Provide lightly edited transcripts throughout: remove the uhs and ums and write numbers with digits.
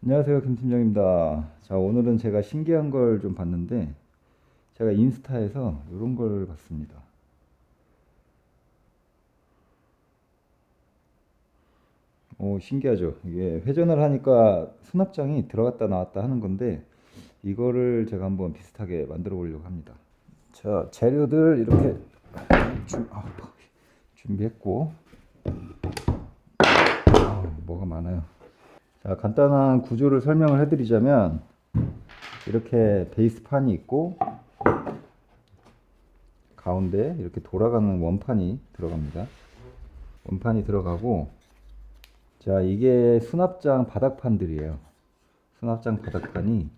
안녕하세요, 김 팀장입니다. 자, 오늘은 제가 신기한 걸 좀 봤는데, 제가 인스타에서 이런 걸 봤습니다. 오, 신기하죠? 이게 회전을 하니까 수납장이 들어갔다 나왔다 하는 건데, 이거를 제가 한번 비슷하게 만들어 보려고 합니다. 자, 재료들 이렇게 준비했고, 뭐가 많아요. 자, 간단한 구조를 설명을 해드리자면, 이렇게 베이스판이 있고, 가운데 이렇게 돌아가는 원판이 들어갑니다. 원판이 들어가고, 자, 이게 수납장 바닥판들이에요. 수납장 바닥판이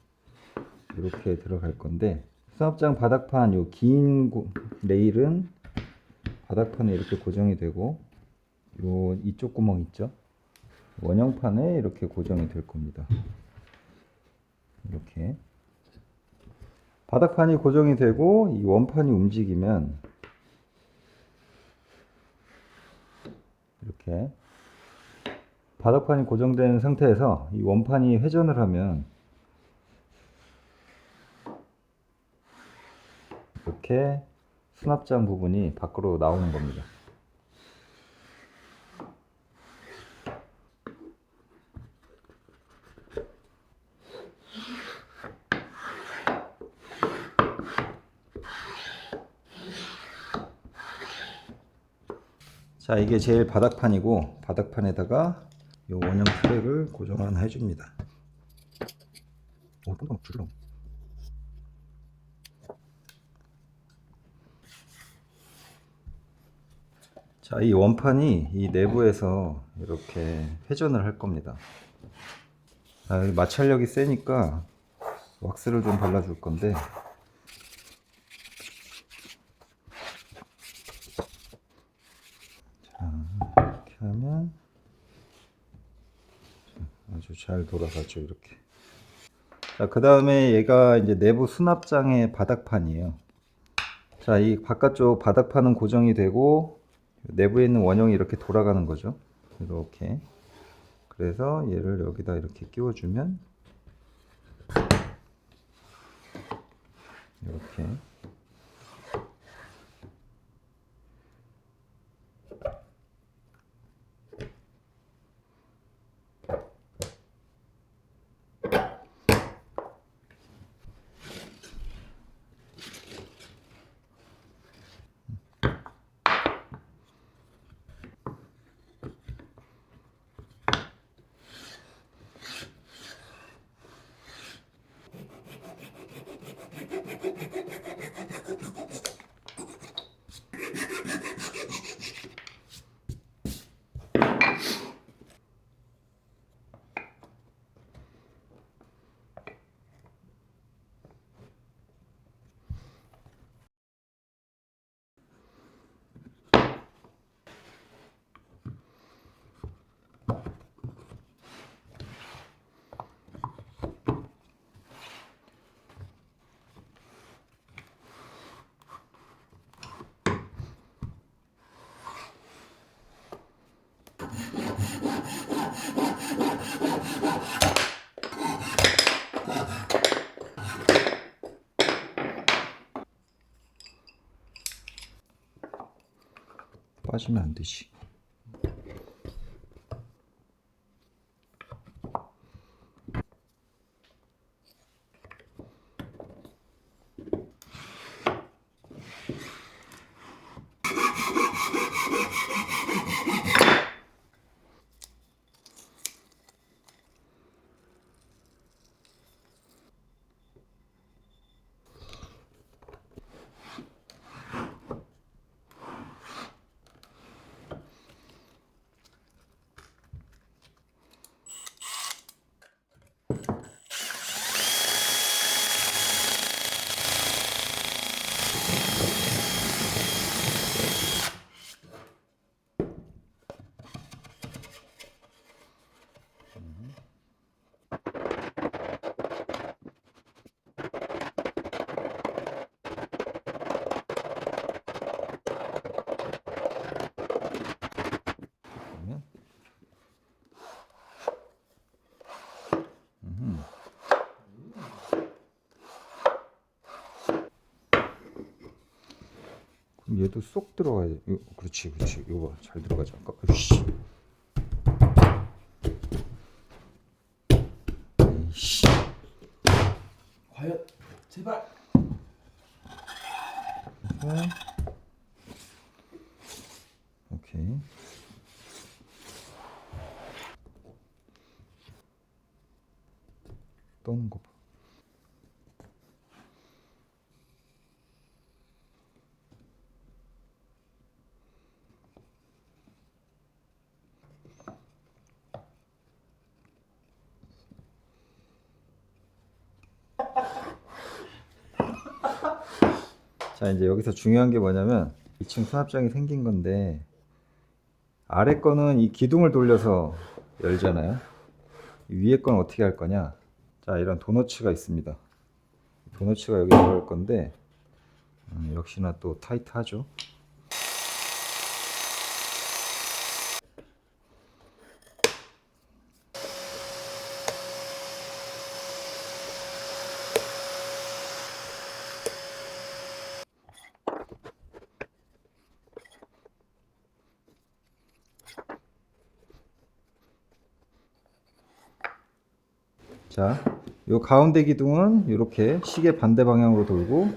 이렇게 들어갈 건데, 수납장 바닥판 요 긴 레일은 바닥판에 이렇게 고정이 되고, 요 이쪽 구멍 있죠? 원형판에 이렇게 고정이 될 겁니다. 이렇게 바닥판이 고정이 되고 이 원판이 움직이면 이렇게 바닥판이 고정된 상태에서 이 원판이 회전을 하면 이렇게 수납장 부분이 밖으로 나오는 겁니다. 자, 이게 제일 바닥판이고, 바닥판에다가 이 원형 트랙을 고정을 해줍니다. 오, 똥똥 줄러. 자, 이 원판이 이 내부에서 이렇게 회전을 할 겁니다. 자, 마찰력이 세니까 왁스를 좀 발라줄 건데, 자, 이렇게 하면 아주 잘 돌아가죠, 이렇게. 자, 그 다음에 얘가 이제 내부 수납장의 바닥판이에요. 자, 이 바깥쪽 바닥판은 고정이 되고, 내부에 있는 원형이 이렇게 돌아가는 거죠. 이렇게. 그래서 얘를 여기다 이렇게 끼워주면, 이렇게. 빠지면 안 되지. 그럼 얘도 쏙 들어가야 돼. 그렇지, 그렇지. 이거 봐, 잘 들어가지. 아까, 으이씨. 에이씨. 과연 제발. 오케이. 떠는 거 봐. 자, 이제 여기서 중요한 게 뭐냐면 2층 수납장이 생긴 건데 아래 거는 이 기둥을 돌려서 열잖아요. 위에 거는 어떻게 할 거냐? 자, 이런 도너츠가 있습니다. 도너츠가 여기 들어갈 건데 역시나 또 타이트하죠. 자, 요 가운데 기둥은 이렇게 시계 반대 방향으로 돌고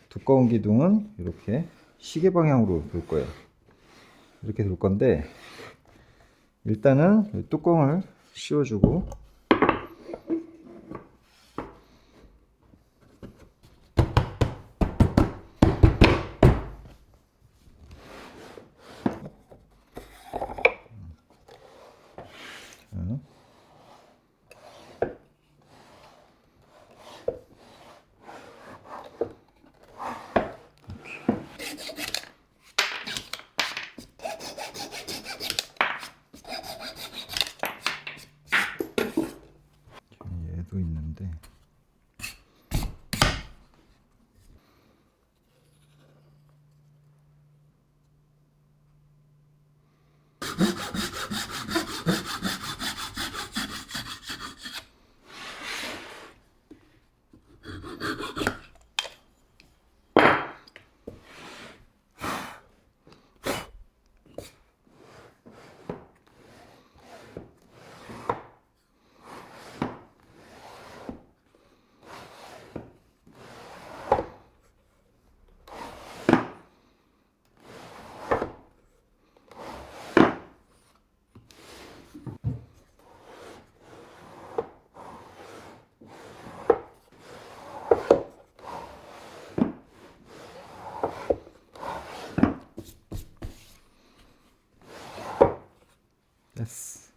두꺼운 기둥은 이렇게 시계 방향으로 돌 거예요. 이렇게 돌 건데 일단은 뚜껑을 씌워주고 얘도 있는데 됐어.